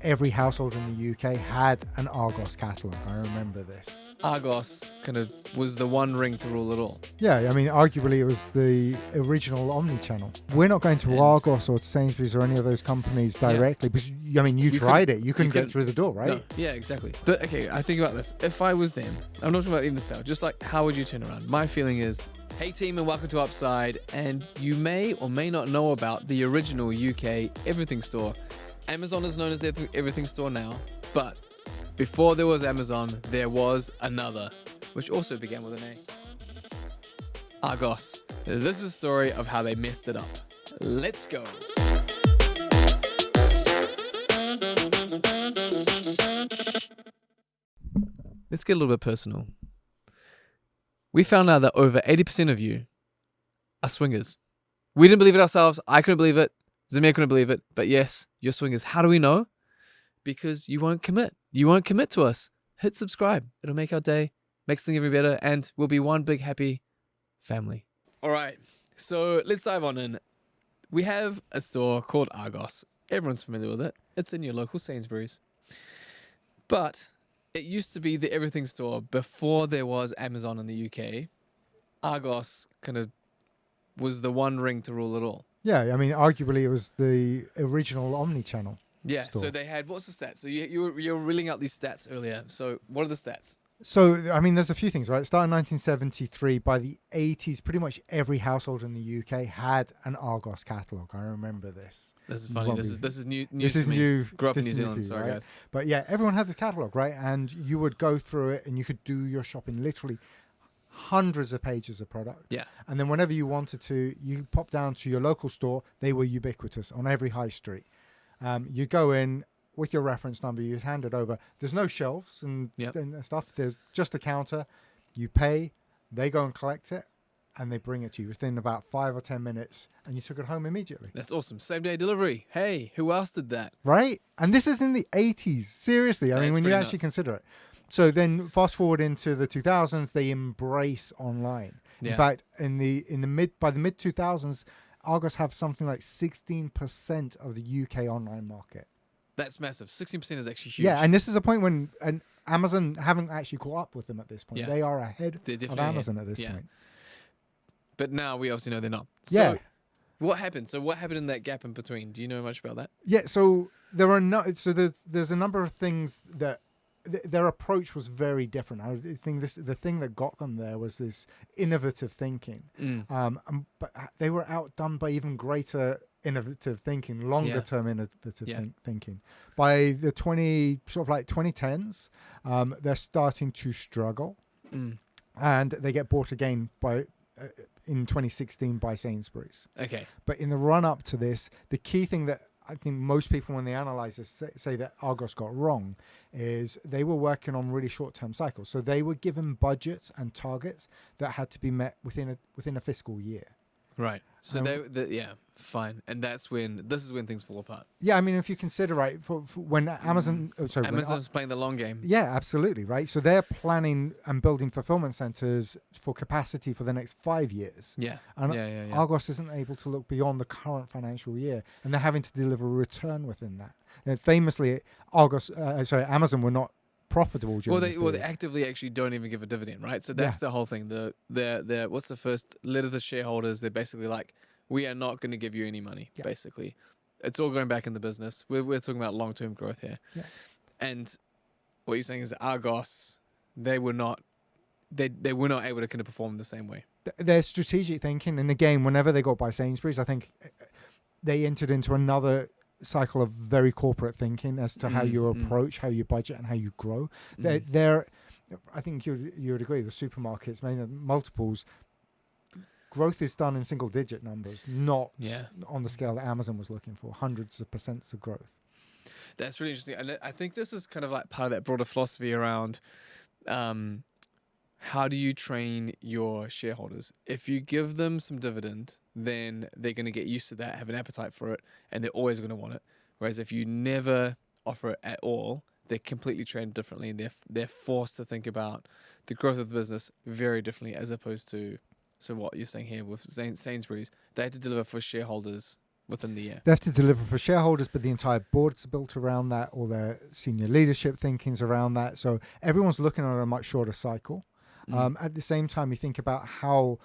every household in the UK had an Argos catalogue. I remember this. Argos kind of was the one ring to rule it all. Yeah, I mean, arguably it was the original omnichannel. We're not going to Argos or Sainsbury's or any of those companies directly because, I mean, you tried it. You couldn't get through the door, right? No. Yeah, exactly. But okay, I think about this. If I was them, I'm not talking about even the sale, just like how would you turn around? My feeling is, hey team and welcome to Upside, and you may or may not know about the original UK everything store. Amazon is known as the everything store now, but before there was Amazon, there was another, which also began with an A. Argos. This is a story of how they messed it up. Let's go. Let's get a little bit personal. We found out that over 80% of you are swingers. We didn't believe it ourselves. I couldn't believe it. Zamir couldn't believe it. But yes, you're swingers. How do we know? Because you won't commit. You won't commit to us. Hit subscribe. It'll make our day, makes things even better, and we'll be one big happy family. All right, so let's dive on in. We have a store called Argos. Everyone's familiar with it. It's in your local Sainsbury's. But it used to be the everything store before there was Amazon in the UK. Argos kind of was the one ring to rule it all. Yeah, I mean, arguably it was the original omnichannel. Yeah, store. So they had, what's the stats? So you were reeling out these stats earlier. So what are the stats? So, I mean, there's a few things, right? It started in 1973. By the 80s, pretty much every household in the UK had an Argos catalogue. I remember this. This is funny. This is new This is to me. new. Grew up in this New is new Zealand. for you, Sorry, right? guys. But yeah, everyone had this catalogue, right? And you would go through it and you could do your shopping, literally hundreds of pages of product. Yeah. And then whenever you wanted to, you pop down to your local store. They were ubiquitous on every high street. You go in with your reference number, you hand it over. There's no shelves and stuff. There's just a counter. You pay, they go and collect it, and they bring it to you within about 5 or 10 minutes, and you took it home immediately. That's awesome. Same day delivery. Hey, who else did that? Right? And this is in the 80s. Seriously. I mean, when you actually consider it. So then fast forward into the 2000s, they embrace online. Yeah. In fact, by the mid 2000s, Argos have something like 16% of the UK online market. That's massive. 16% is actually huge. Yeah, and this is a point when Amazon haven't actually caught up with them at this point. Yeah. They are ahead of Amazon at this point. But now we obviously know they're not. Yeah. So what happened? So what happened in that gap in between? Do you know much about that? Yeah, so there's a number of things that their approach was very different. I think the thing that got them there was this innovative thinking. But they were outdone by even greater innovative thinking, longer term innovative thinking. By the 2010s, they're starting to struggle, and they get bought again in 2016 by Sainsbury's. Okay. But in the run up to this, the key thing that I think most people, when they analyze this, say that Argos got wrong, is they were working on really short-term cycles. So they were given budgets and targets that had to be met within a fiscal year. Right. So fine. And this is when things fall apart. Yeah, I mean, if you consider, right, for when Amazon... Amazon's playing the long game. Yeah, absolutely, right? So they're planning and building fulfillment centers for capacity for the next 5 years. Yeah. And Argos isn't able to look beyond the current financial year, and they're having to deliver a return within that. And famously, Amazon were not profitable during this period. They actively actually don't even give a dividend, right? So that's the whole thing. The what's the first letter to the shareholders? They're basically like, we are not going to give you any money. Yeah. Basically, it's all going back in the business. We're talking about long-term growth here. Yeah. And what you're saying is that Argos, they were not able to kind of perform the same way. Their strategic thinking, and again, whenever they got by Sainsbury's, I think they entered into another cycle of very corporate thinking as to how you approach, how you budget, and how you grow. I think you would agree with supermarkets, mainly multiples. Growth is done in single-digit numbers, not on the scale that Amazon was looking for, hundreds of percents of growth. That's really interesting, and I think this is kind of like part of that broader philosophy around how do you train your shareholders? If you give them some dividend, then they're going to get used to that, have an appetite for it, and they're always going to want it. Whereas if you never offer it at all, they're completely trained differently, and they're forced to think about the growth of the business very differently, as opposed to what you're saying here with Sainsbury's. They had to deliver for shareholders within the year. They have to deliver for shareholders, but the entire board's built around that. All their senior leadership thinking's around that. So everyone's looking at a much shorter cycle. At the same time, you think about how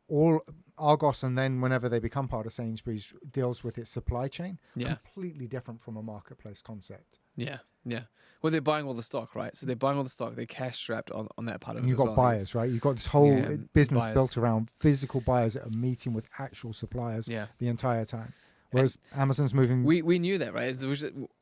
all Argos, and then whenever they become part of Sainsbury's, deals with its supply chain. Completely different from a marketplace concept. Yeah. Well, they're buying all the stock, right? So they're buying all the stock. They're cash strapped on that part of And it. you've got buyers, right? You've got this whole business buyers. built around physical buyers that are meeting with actual suppliers the entire time. Whereas Amazon's moving... We knew that, right?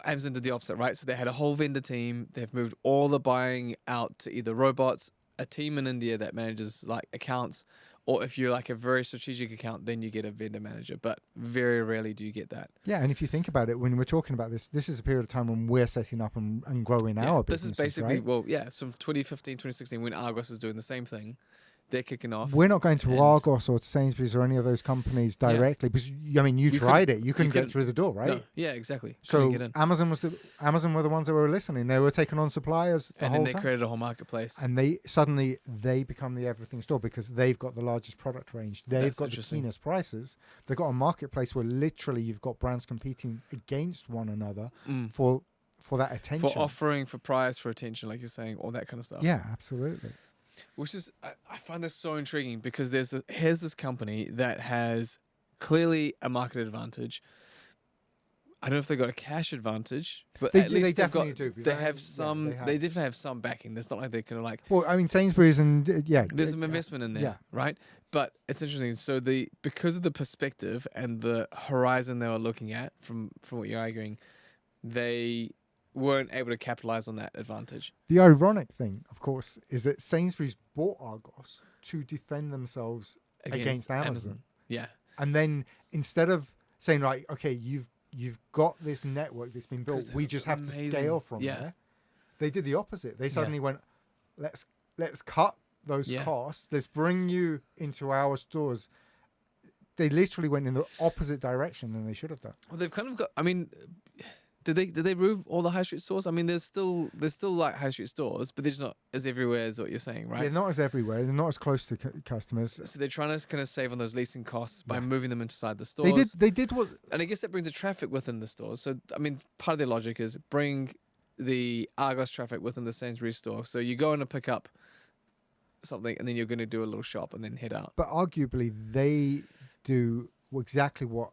Amazon did the opposite, right? So they had a whole vendor team. They've moved all the buying out to either robots, a team in India that manages like accounts, or if you're like a very strategic account, then you get a vendor manager. But very rarely do you get that. Yeah, and if you think about it, when we're talking about this is a period of time when we're setting up and growing our business. This is basically, right? So 2015, 2016, when Argos is doing the same thing, they're kicking off. We're not going to Argos or to Sainsbury's or any of those companies directly because you tried it. You couldn't get through the door, right? No, yeah, exactly. So Amazon were the ones that were listening. They were taking on suppliers and then they created a whole marketplace. And they become the everything store because they've got the largest product range. They've got the keenest prices. They've got a marketplace where literally you've got brands competing against one another for that attention. For offering, for price, for attention, like you're saying, all that kind of stuff. Yeah, absolutely. Which is, I find this so intriguing because here's this company that has clearly a market advantage. I don't know if they got a cash advantage, but at least they definitely do. They have some. They definitely have some backing. It's not like they're kind of like. Well, I mean, Sainsbury's and there's some investment in there, right? But it's interesting. So because of the perspective and the horizon they were looking at from what you're arguing, they weren't able to capitalize on that advantage. The ironic thing, of course, is that Sainsbury's bought Argos to defend themselves against Amazon. Yeah. And then instead of saying, right, okay, you've got this network that's been built, we just have to scale from there. They did the opposite. They suddenly went, let's cut those costs. Let's bring you into our stores. They literally went in the opposite direction than they should have done. Well, they've kind of got, I mean, did they move all the high street stores? I mean, there's still like high street stores, but they're just not as everywhere as what you're saying, right? They're not as everywhere. They're not as close to customers. So they're trying to kind of save on those leasing costs by moving them inside the stores. They did what, and I guess that brings the traffic within the stores. So I mean, part of their logic is bring the Argos traffic within the Sainsbury's store. So you go in to pick up something, and then you're going to do a little shop and then head out. But arguably, they do exactly what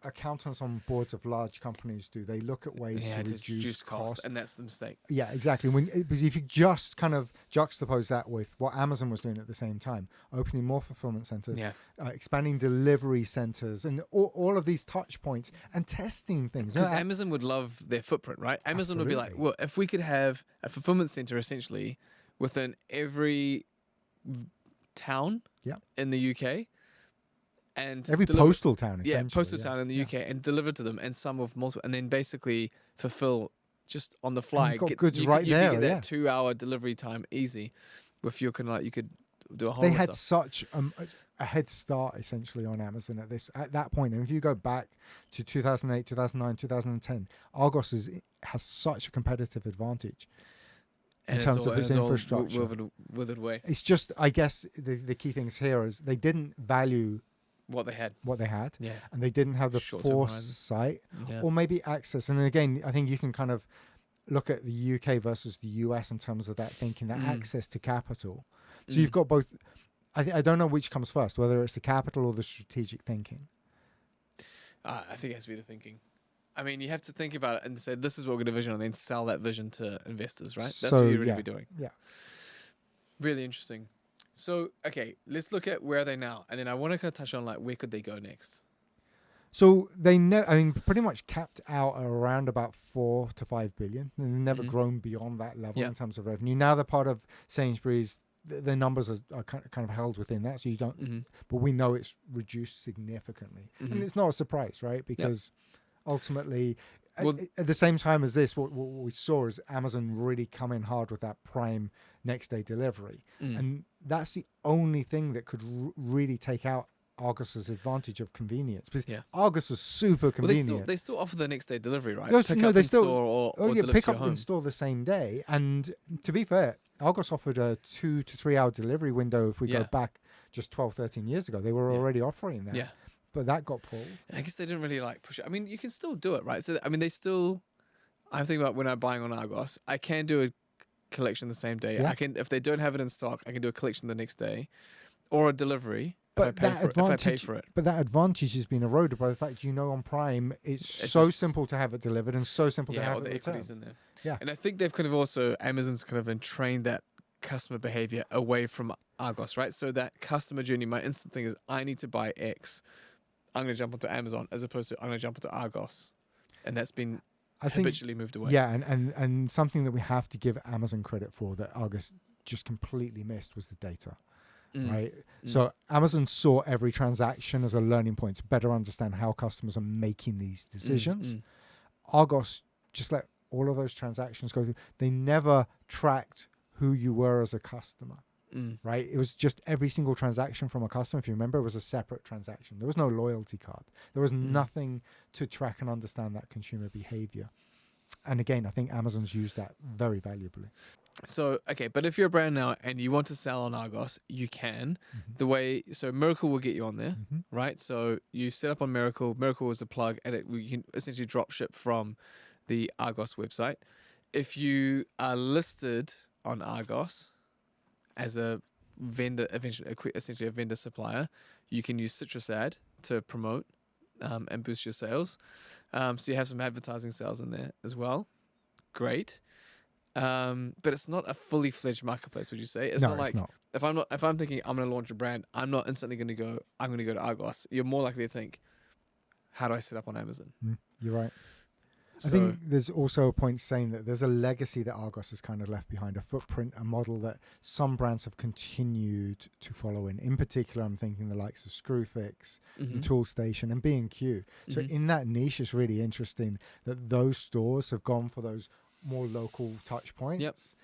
accountants on boards of large companies do. They look at ways to reduce costs, and that's the mistake. Yeah, exactly. Because if you just kind of juxtapose that with what Amazon was doing at the same time, opening more fulfillment centers, expanding delivery centers, and all of these touch points, and testing things. Because Amazon would love their footprint, right? Amazon would be like, well, if we could have a fulfillment center essentially within every town in the UK, and every postal town, essentially. Town in the UK, and deliver to them, and some of multiple, and then basically fulfill just on the fly. Got goods right there. You get that 2-hour delivery time easy. With your kind of like, you could do a whole. They had such a head start essentially on Amazon at that point. And if you go back to 2008, 2009, 2010, Argos has such a competitive advantage in terms of its infrastructure. Withered away. It's just, I guess, the key things here is they didn't value what they had, and they didn't have the foresight or maybe access. And again, I think you can kind of look at the UK versus the US in terms of that thinking, that access to capital. So you've got both. I don't know which comes first, whether it's the capital or the strategic thinking. I think it has to be the thinking. I mean, you have to think about it and say, this is what we're going to vision, and then sell that vision to investors, right? That's what you'd really be doing. Yeah. Really interesting. So, okay, let's look at where are they now, and then I want to kind of touch on like where could they go next. So they pretty much capped out at around about 4 to 5 billion. They've never grown beyond that level in terms of revenue. Now they're part of Sainsbury's. The numbers are kind of held within that, so you don't. But we know it's reduced significantly, and it's not a surprise, right? Because ultimately, at the same time as this, what we saw is Amazon really come in hard with that Prime next day delivery, and that's the only thing that could really take out Argos's advantage of convenience, because Argos was super convenient. Well, they still offer the next day delivery, right? Pick up in store the same day. And to be fair, Argos offered a 2 to 3 hour delivery window. If we go back just 12, 13 years ago, they were already offering that. but that got pulled. I guess they didn't really like push it. I mean, you can still do it, right? So I mean, they still. I'm thinking about when I'm buying on Argos, I can do a collection the same day. Yeah. I can, if they don't have it in stock, I can do a collection the next day, or a delivery if I But pay that for it. If I pay advantage, for it. but that advantage has been eroded by the fact on Prime it's so just- simple to have it delivered and so simple to Yeah, have all it the returned. equities in there. Yeah. And I think they've kind of also Amazon's kind of entrained that customer behavior away from Argos, right? So that customer journey, my instant thing is I need to buy X. I'm going to jump onto Amazon as opposed to I'm going to jump onto Argos, and that's been I think habitually moved away. Yeah, and something that we have to give Amazon credit for that Argos just completely missed was the data, right? So Amazon saw every transaction as a learning point to better understand how customers are making these decisions. Argos just let all of those transactions go through. They never tracked who you were as a customer, right? It was just every single transaction from a customer. If you remember, it was a separate transaction. There was no loyalty card. There was nothing to track and understand that consumer behavior. And again, I think Amazon's used that very valuably. So, okay, but if you're a brand now and you want to sell on Argos, you can. So Miracle will get you on there, right? So you set up on Miracle. Miracle is a plug, and you can essentially drop ship from the Argos website. If you are listed on Argos as a vendor, essentially a vendor supplier, you can use Citrus Ad to promote and boost your sales. So you have some advertising sales in there as well. Great. But it's not a fully fledged marketplace, would you say? It's not like if I'm thinking I'm going to launch a brand, I'm not instantly going to go, I'm going to go to Argos. You're more likely to think, how do I set up on Amazon? You're right. So, I think there's also a point saying that there's a legacy that Argos has kind of left behind, a footprint, a model that some brands have continued to follow in. In particular, I'm thinking the likes of Screwfix, and Toolstation, and B&Q. So in that niche, it's really interesting that those stores have gone for those more local touch points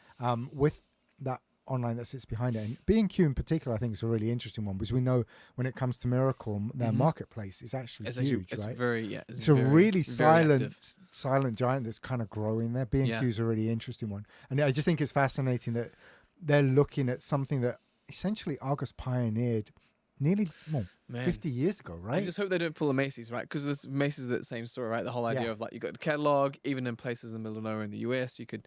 with that online that sits behind it. And B&Q in particular, I think is a really interesting one because we know when it comes to Miracle, their marketplace is actually huge, it's right? It's a very, really very silent giant that's kind of growing there. B&Q is a really interesting one. And I just think it's fascinating that they're looking at something that essentially Argos pioneered nearly 50 years ago, right? I just hope they don't pull a Macy's, right? Because this Macy's is the same story, right? The whole idea of like you got the catalog, even in places in the middle of nowhere in the US, you could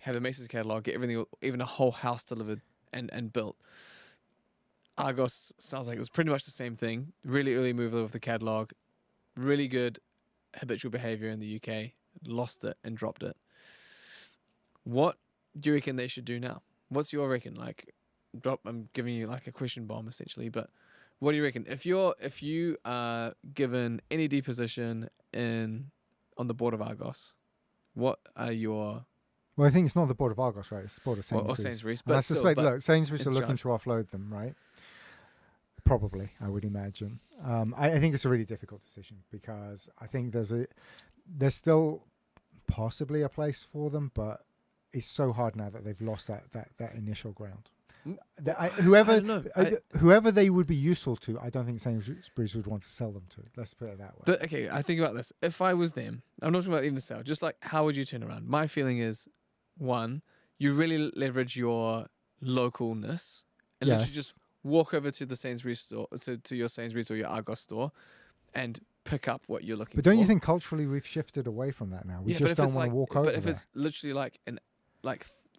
have a Macy's catalog, get everything, even a whole house delivered and built. Argos sounds like it was pretty much the same thing. Really early mover with the catalog, really good habitual behavior in the UK. Lost it and dropped it. What do you reckon they should do now? What's your reckon? Like, I'm giving you like a question bomb essentially, but what do you reckon? If you are given any deposition on the board of Argos, what are your... Well, I think it's not the board of Argos, right? It's the board of Sainsbury's. Or Sainsbury's. And I suspect, look, Sainsbury's are it's looking to offload them, right? Probably, I would imagine. I think it's a really difficult decision because I think there's still possibly a place for them, but it's so hard now that they've lost that initial ground. Whoever they would be useful to, I don't think Sainsbury's would want to sell them to. Let's put it that way. But okay, I think about this. If I was them, I'm not talking about even the sale. Just like, how would you turn around? My feeling is, one, you really leverage your localness and literally just walk over to the Sainsbury's store, to your Sainsbury's or your Argos store, and pick up what you're looking for. But don't you think culturally we've shifted away from that now? We just don't want to walk over. But if it's literally like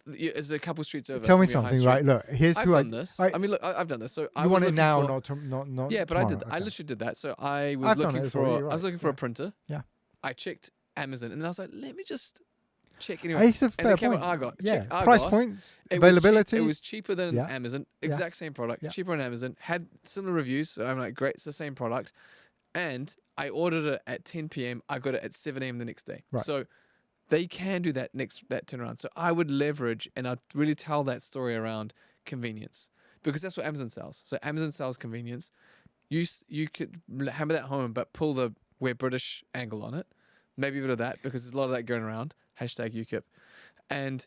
it's a couple streets over. Tell me something, right? Look, here's I've done this. I mean, look, I've done this. So I want it now, not. Yeah, but I did. Okay. I literally did that. So I was looking for a printer. Yeah. I checked Amazon, and then I was like, let me just check anyway. It's a fair point. Argos. Yeah. Argos, price points, availability. It was cheaper than Amazon. Exact same product. Cheaper than Amazon. Had similar reviews. So I'm like, great, it's the same product. And I ordered it at 10 p.m. I got it at 7 a.m. the next day. Right. So they can do that turnaround. So I would leverage and I'd really tell that story around convenience because that's what Amazon sells. So Amazon sells convenience. You could hammer that home, but pull the "we're British" angle on it. Maybe a bit of that because there's a lot of that going around. #UKIP. And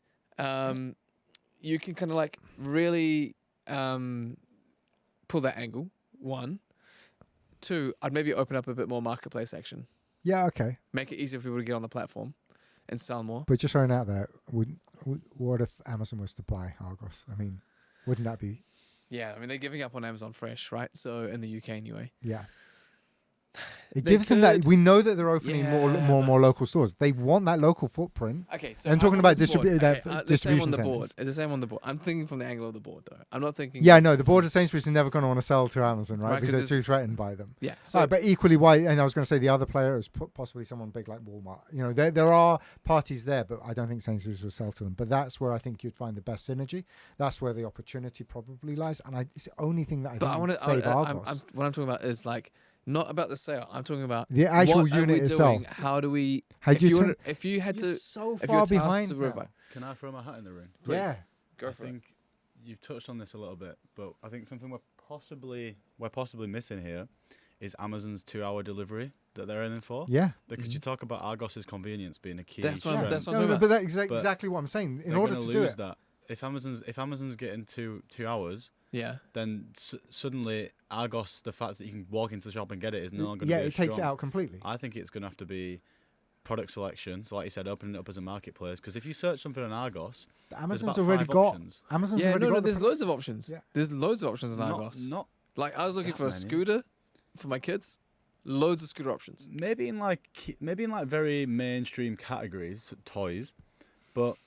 you can kind of like really pull that angle. 1. 2, I'd maybe open up a bit more marketplace action. Yeah, okay. Make it easier for people to get on the platform and sell more. But just throwing out there, what if Amazon was to buy Argos? I mean, wouldn't that be... Yeah, I mean, they're giving up on Amazon Fresh, right? So in the UK anyway. Yeah. It They gives them that. could- We know that they're opening more Yeah, and more local stores. They want that local footprint. Okay, so And talking about the board. distribution the same on the centers. board. It's the same on the board. I'm thinking from the angle of the board, though. I'm not thinking. Yeah, no, the board of Sainsbury's are never going to want to sell to Amazon, right? Right, Because 'cause they're too threatened by them. Yeah. So, But equally, why? And I was going to say the other player is possibly someone big like Walmart. You know, there are parties there, but I don't think Sainsbury's will sell to them. But that's where I think you'd find the best synergy. That's where the opportunity probably lies. And it's the only thing that I but I think want would to. save Argos. What I'm talking about is like not about the sale. I'm talking about The actual what are unit we itself. doing? How do we? How if do you you turn- were- if you had You're to, so if far you're tasked behind to now. revive, Can I throw my hat in the ring? Yeah. go I for it. think you've touched on this a little bit, but I think something we're possibly missing here is Amazon's 2-hour delivery that they're aiming for. Yeah. Because you talk about Argos's convenience being a key. That's what I'm- strength. that's what No, I'm no, talking but that's But exactly what I'm saying. In they're order gonna to do lose it, that. If Amazon's getting 2 hours, Yeah. then suddenly Argos, the fact that you can walk into the shop and get it is no longer yeah, going to be it takes it strong. out completely. I think it's going to have to be product selection. So like you said, opening it up as a marketplace. Because if you search something on Argos, Amazon's about already 5 got. options. Amazon's Yeah. already No, got. there's loads of options. Yeah. There's loads of options in Argos. Not Like I was looking that for a many. scooter for my kids. Loads of scooter options. maybe in like very mainstream categories, toys, but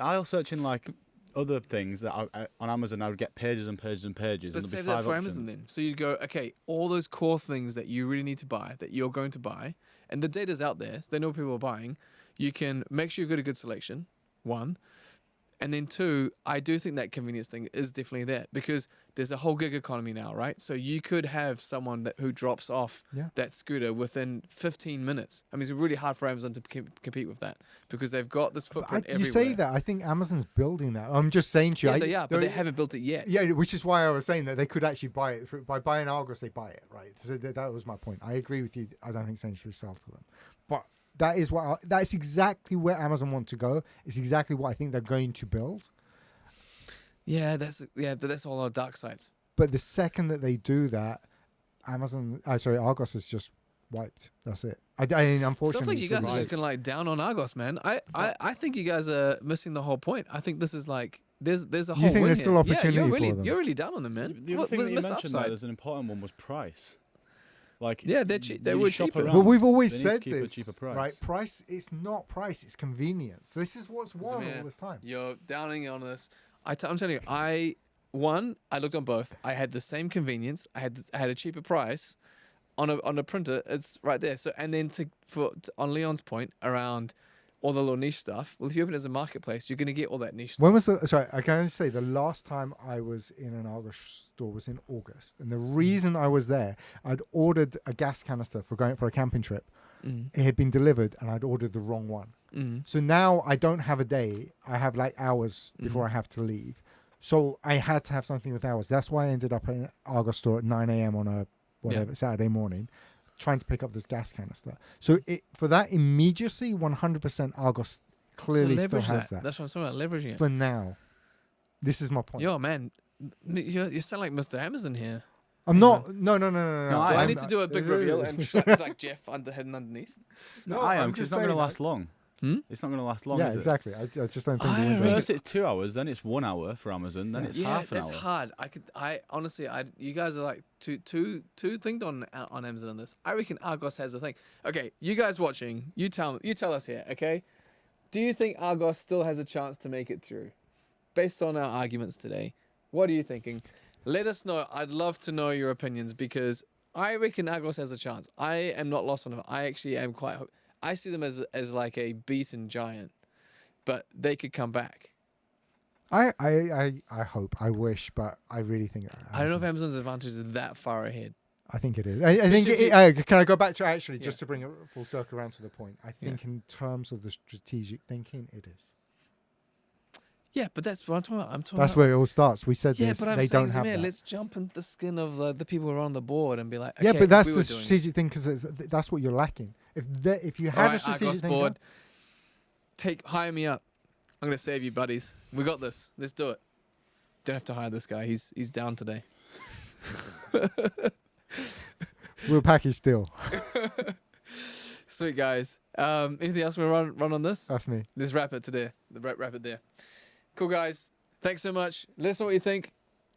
I'll search in like other things that on Amazon I would get pages and pages and pages. But and there'll save be 5 that for options. Amazon then. So you go, okay, all those core things that you really need to buy, that you're going to buy, and the data's out there, so they know what people are buying. You can make sure you've got a good selection, one. And then two, I do think that convenience thing is definitely there because there's a whole gig economy now, right? So you could have someone who drops off Yeah. that scooter within 15 minutes. I mean, it's really hard for Amazon to compete with that because they've got this footprint you everywhere. say that. I think Amazon's building that. I'm just saying to you. Yeah, they are, but they haven't built it yet. Yeah, which is why I was saying that they could actually buy it. By buying Argos, they buy it, right? So that was my point. I agree with you. I don't think Sainsbury's sell to them. But that is that's exactly where Amazon want to go. It's exactly what I think they're going to build. Yeah, but that's all our dark sides. But the second that they do that, Argos is just wiped. That's it. I mean, unfortunately, Sounds like you it's guys are really- just gonna like down on Argos, man. I think you guys are missing the whole point. I think this is like there's a whole. think win there's still here. opportunity yeah, for them? You're really down on them, man. The other What thing was that you missed mentioned there, upside? there's an important one, was price. Like Yeah, they're cheap. They you were shop cheaper. around, But we've always they need to said keep a this, cheaper price. right? Price. It's not price. It's convenience. This is what's won Zamir, all this time. You're downing on this. I'm telling you, I looked on both. I had the same convenience. I had a cheaper price on a printer. It's right there. So and then on Leon's point around all the little niche stuff. Well, if you open it as a marketplace, you're going to get all that niche stuff. When was sorry, I can only say the last time I was in an Argos store was in August. And the reason I was there, I'd ordered a gas canister for going for a camping trip. It had been delivered and I'd ordered the wrong one. So now I don't have a day. I have like hours before I have to leave. So I had to have something with hours. That's why I ended up in an Argos store at 9 a.m. on a Saturday morning, trying to pick up this gas canister. So for that immediacy, 100% Argos clearly still has that. That's what I'm talking about, leveraging it. For now, this is my point. Yo, man, you sound like Mr. Amazon here. I'm not. No. No, Do I need to do a big reveal and it's like Jeff hidden underneath? No, No, I I'm am, 'cause just it's not going to saying last long. It's not going to last long, Yeah, is it? exactly. I just don't think. I it don't will know. First it's 2 hours, then it's 1 hour for Amazon, then it's half an it's hour. hard. I honestly, you guys are like two things on Amazon on this. I reckon Argos has a thing. Okay, you guys watching, you tell us here, okay? Do you think Argos still has a chance to make it through? Based on our arguments today, what are you thinking? Let us know. I'd love to know your opinions because I reckon Argos has a chance. I am not lost on them. I actually am quite. I see them as like a beaten giant, but they could come back. I hope. I wish, but I really think. I don't know if Amazon's advantage is that far ahead. I think it is. I think. Especially Can I go back to actually just Yeah. to bring it full circle around to the point? I think in terms of the strategic thinking, it is. Yeah, but that's what I'm talking about. That's where it all starts. We said Yeah, this. but I'm they saying, don't have Zamir, that. let's jump into the skin of the people who are on the board and be like, Yeah, okay, but that's we the were doing it. strategic thing because that's what you're lacking. If you All had a right, strategic Argos thinker, board, hire me up. I'm gonna save you, buddies. We got this. Let's do it. Don't have to hire this guy. He's down today. we'll package still. Sweet guys. Anything else we run on this? That's me. Let's wrap it today. Wrap it there. Cool guys. Thanks so much. Let us know what you think.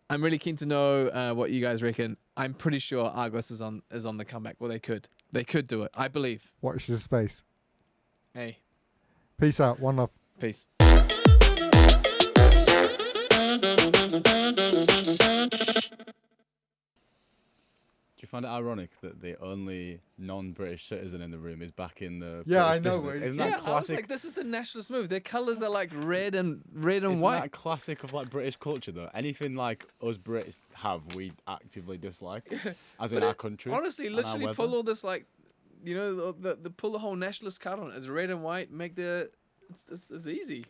I'm really keen to know what you guys reckon. I'm pretty sure Argos is on the comeback. Well, they could do it. I believe. Watch this space. Hey, Peace out. One love. peace. Do you find it ironic that the only non-British citizen in the room is back in the Yeah, I British know, business? but Isn't Yeah, that I was classic? like, this is the nationalist move. Their colours are like red and Isn't white. that classic of like British culture though? Anything like us Brits have, we actively dislike, as in But our country. Honestly, and our literally weather. pull all this like, you know, the pull the whole nationalist card on it. It's red and white. Make the it's easy.